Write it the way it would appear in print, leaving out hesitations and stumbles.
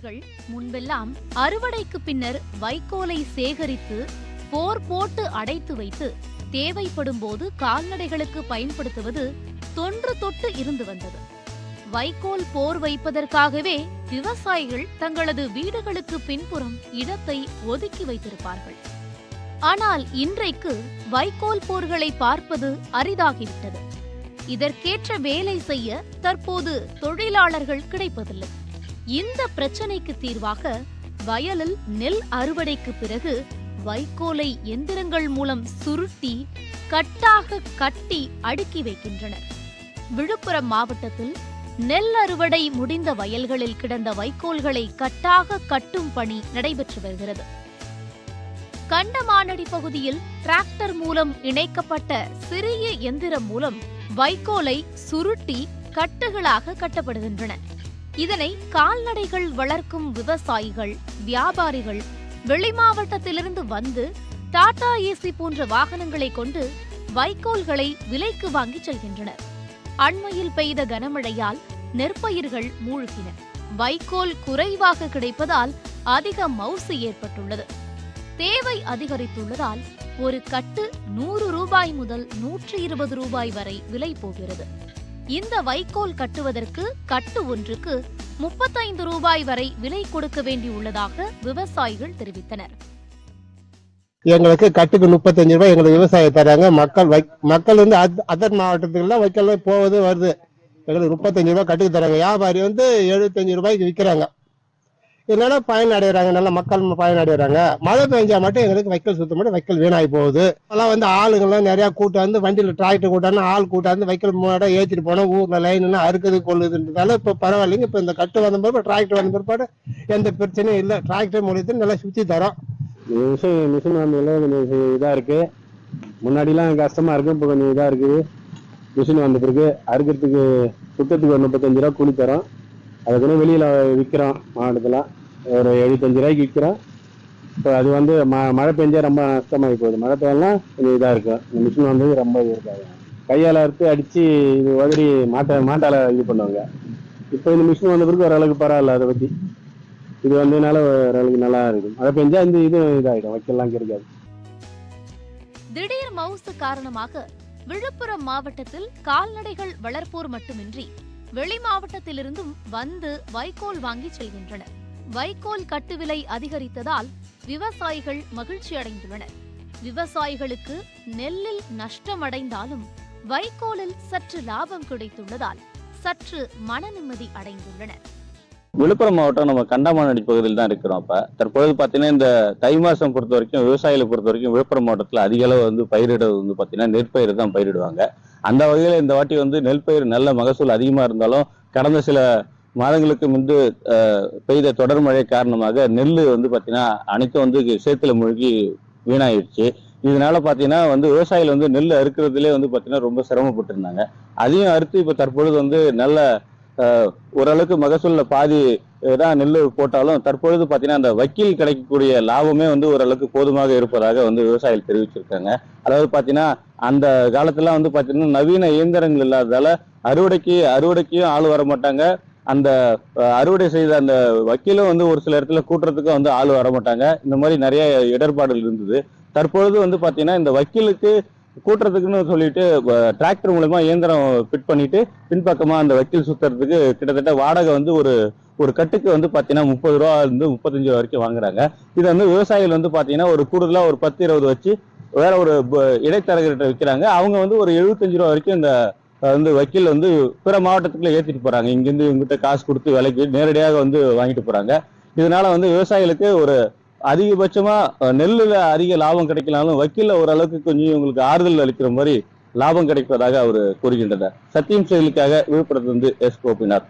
விவசாயிகள் முன்பெல்லாம் அறுவடைக்கு பின்னர் வைக்கோலை சேகரித்து போர் போட்டு அடைத்து வைத்து தேவைப்படும் போது கால்நடைகளுக்கு பயன்படுத்துவது தொன்று தொட்டு இருந்து வந்தது. வைக்கோல் போர் வைப்பதற்காகவே விவசாயிகள் தங்களது வீடுகளுக்கு பின்புறம் இடத்தை ஒதுக்கி வைத்திருப்பார்கள். ஆனால் இன்றைக்கு வைக்கோல் போர்களை பார்ப்பது அரிதாகிவிட்டது. இதற்கேற்ற வேலை செய்ய தற்போது தொழிலாளர்கள் கிடைப்பதில்லை. இந்த பிரச்சனைக்கு தீர்வாக வயலில் நெல் அறுவடைக்கு பிறகு வைக்கோலை எந்திரங்கள் மூலம் சுருட்டி கட்டாக கட்டி அடுக்கி வைக்கின்றனர். விழுப்புரம் மாவட்டத்தில் நெல் அறுவடை முடிந்த வயல்களில் கிடந்த வைக்கோல்களை கட்டாக கட்டும் பணி நடைபெற்று வருகிறது. கண்டமானடி பகுதியில் டிராக்டர் மூலம் இணைக்கப்பட்ட சிறிய எந்திரம் மூலம் வைக்கோலை சுருட்டி கட்டுகளாக கட்டப்படுகின்றன. இதனை கால்நடைகள் வளர்க்கும் விவசாயிகள், வியாபாரிகள் வெளி மாவட்டத்திலிருந்து வந்து டாடா ஏசி போன்ற வாகனங்களை கொண்டு வைக்கோல்களை விலைக்கு வாங்கி செல்கின்றனர். அண்மையில் பெய்த கனமழையால் நெற்பயிர்கள் மூழ்கின. வைக்கோல் குறைவாக கிடைப்பதால் அதிக மவுசு ஏற்பட்டுள்ளது. தேவை அதிகரித்துள்ளதால் ஒரு கட்டு 100 ரூபாய் முதல் 120 ரூபாய் வரை விலை போகிறது. இந்த வைக்கோல் கட்டுவதற்கு கட்டு ஒன்றுக்கு 35 ரூபாய் வரை விலை கொடுக்க வேண்டியுள்ளதாக விவசாயிகள் தெரிவித்தனர். எங்களுக்கு கட்டுக்கு 35 ரூபாய் எங்களுக்கு விவசாயம் தராங்க. மக்கள் வந்து அதர் மாவட்டத்துக்குலாம் வைக்கோல் போவது வருது. எங்களுக்கு 35 ரூபாய் கட்டுக்கு தராங்க. வியாபாரி வந்து 75 ரூபாய்க்கு விற்கிறாங்க. இதனால பயன் அடைகிறாங்க, நல்ல மக்கள் பயன் அடைகிறாங்க. மழை பெஞ்சா மட்டும் எங்களுக்கு வைக்கல் சுத்த மட்டும் வைக்கல் வீணாகி போகுது. அதெல்லாம் வந்து ஆளுங்கள்லாம் நிறையா கூட்டாந்து வண்டியில் டிராக்டர் கூட்டாந்து ஆள் கூட்டாந்து வைக்கல் மூட ஏற்றிட்டு போனோம். ஊரில் லைன்லாம் அறுக்குது கொள்ளுதுன்றதால இப்போ பரவாயில்லைங்க. இப்போ இந்த கட்டு வந்த பிறகு டிராக்டர் வந்த பிற்பாடு எந்த பிரச்சனையும் இல்லை. டிராக்டர் மூலியத்தில் நல்லா சுற்றி தரோம். மிஷின் வந்ததுல கொஞ்சம் இதாக இருக்குது. முன்னாடிலாம் கஷ்டமாக இருக்கும், இப்போ கொஞ்சம் இதாக இருக்குது. மிஷின் வந்த பிறகு அறுக்கிறதுக்கு சுத்தத்துக்கு ஒரு 35 ரூபா கூலி தரோம். அதுக்குன்னு வெளியில் விற்கிறோம். மாவட்டத்தில் ஒரு 75 ரூபாய்க்கு விற்கிறோம். இப்போ அது வந்து மழை பெஞ்சா ரொம்ப நஷ்டமாகி போகுது. மழை பெய்யலாம் கொஞ்சம் இதாக இருக்கும். இந்த மிஷின் வந்தது ரொம்ப இருக்காது. கையால் அறுத்து அடித்து இது உதறி மாட்டால் இது பண்ணுவாங்க. இப்போ இந்த மிஷின் வந்த பிறகு ஓரளவுக்கு பரவாயில்ல. அதை பற்றி இது வந்ததுனால ஓரளவுக்கு நல்லா இருக்கும். மழை பெஞ்சா இந்த இது இதாகிடும், வைக்கலாம் கிடைக்காது. திடீர் மவுசு காரணமாக விழுப்புரம் மாவட்டத்தில் கால்நடைகள் வளர்ப்போர் மட்டுமின்றி வெளி மாவட்டத்திலிருந்தும் வந்து வைக்கோல் வாங்கி செல்கின்றனர். வைக்கோல் கட்டு விலை அதிகரித்ததால் விவசாயிகள் மகிழ்ச்சி அடைந்துள்ளனர். விவசாயிகளுக்கு நெல்லில் நஷ்டமடைந்தாலும் வைக்கோலில் சற்று லாபம் கிடைத்துள்ளதால் சற்று மன நிம்மதி அடைந்துள்ளனர். விழுப்புரம் மாவட்டம் நம்ம கண்டமானடி பகுதியில் தான் இருக்கிறோம். அப்ப தற்பொழுது பார்த்தீங்கன்னா இந்த தை மாசம் பொறுத்த வரைக்கும் விவசாயிகளை பொறுத்த வரைக்கும் விழுப்புரம் மாவட்டத்தில் அதிக அளவு வந்து பயிரிடுவது வந்து பார்த்தீங்கன்னா நெற்பயிர் தான் பயிரிடுவாங்க. அந்த வகையில் இந்த வாட்டி வந்து நெல் பயிர் நல்ல மகசூல் அதிகமாக இருந்தாலும் கடந்த சில மாதங்களுக்கு முன்பு பெய்த தொடர் மழை காரணமாக நெல் வந்து பார்த்தீங்கன்னா அனைத்தும் வந்து சேத்துல மூழ்கி வீணாயிடுச்சு. இதனால பார்த்தீங்கன்னா வந்து விவசாயிகள் வந்து நெல் அறுக்கிறதுலே வந்து பார்த்தீங்கன்னா ரொம்ப சிரமப்பட்டு இருந்தாங்க. அதையும் அறுத்து இப்போ தற்பொழுது வந்து நல்ல ஓரளவுக்கு மகசூல்ல பாதி தான் நெல் போட்டாலும் தற்பொழுது பார்த்தீங்கன்னா அந்த வக்கீல் கிடைக்கக்கூடிய லாபமே வந்து ஓரளவுக்கு போதுமாக இருப்பதாக வந்து விவசாயிகள் தெரிவிச்சிருக்காங்க. அதாவது பார்த்தீங்கன்னா அந்த காலத்துல வந்து பார்த்தீங்கன்னா நவீன இயந்திரங்கள் இல்லாததால அறுவடைக்கும் ஆள் வர மாட்டாங்க. அந்த அறுவடை செய்த அந்த வக்கீலும் வந்து ஒரு சில இடத்துல கூட்டுறதுக்கு வந்து ஆள் வர மாட்டாங்க. இந்த மாதிரி நிறைய இடர்பாடுகள் இருந்தது. தற்பொழுது வந்து பார்த்தீங்கன்னா இந்த வக்கீலுக்கு கூட்டுறதுக்குன்னு சொல்லிட்டு டிராக்டர் மூலமா இயந்திரம் ஃபிட் பண்ணிட்டு பின்பக்கமா அந்த வக்கீல் சுத்துறதுக்கு கிட்டத்தட்ட வாடகை வந்து ஒரு கட்டுக்கு வந்து பாத்தீங்கன்னா 30 ரூபா இருந்து 35 ரூபா வரைக்கும் வாங்குறாங்க. இது வந்து விவசாயிகள் வந்து பாத்தீங்கன்னா ஒரு கூடுதலா ஒரு 10-20 வச்சு வேற ஒரு இடைத்தரகர்கிட்ட விற்கிறாங்க. அவங்க வந்து ஒரு 75 ரூபா வரைக்கும் இந்த வந்து வக்கீல் வந்து பிற மாவட்டத்துக்குள்ள ஏற்றிட்டு போறாங்க. இங்கிருந்து இவங்ககிட்ட காசு கொடுத்து விலைக்கு நேரடியாக வந்து வாங்கிட்டு போறாங்க. இதனால வந்து விவசாயிகளுக்கு ஒரு அதிகபட்சமா நெல்லுல அதிக லாபம் கிடைக்கலாலும் வக்கீல்ல ஓரளவுக்கு கொஞ்சம் உங்களுக்கு ஆறுதல் அளிக்கிற மாதிரி லாபம் கிடைப்பதாக அவர் கூறுகின்றனர். சத்தியம் செயலுக்காக விழுப்புரத்திலிருந்து எஸ் கோபிநாத்.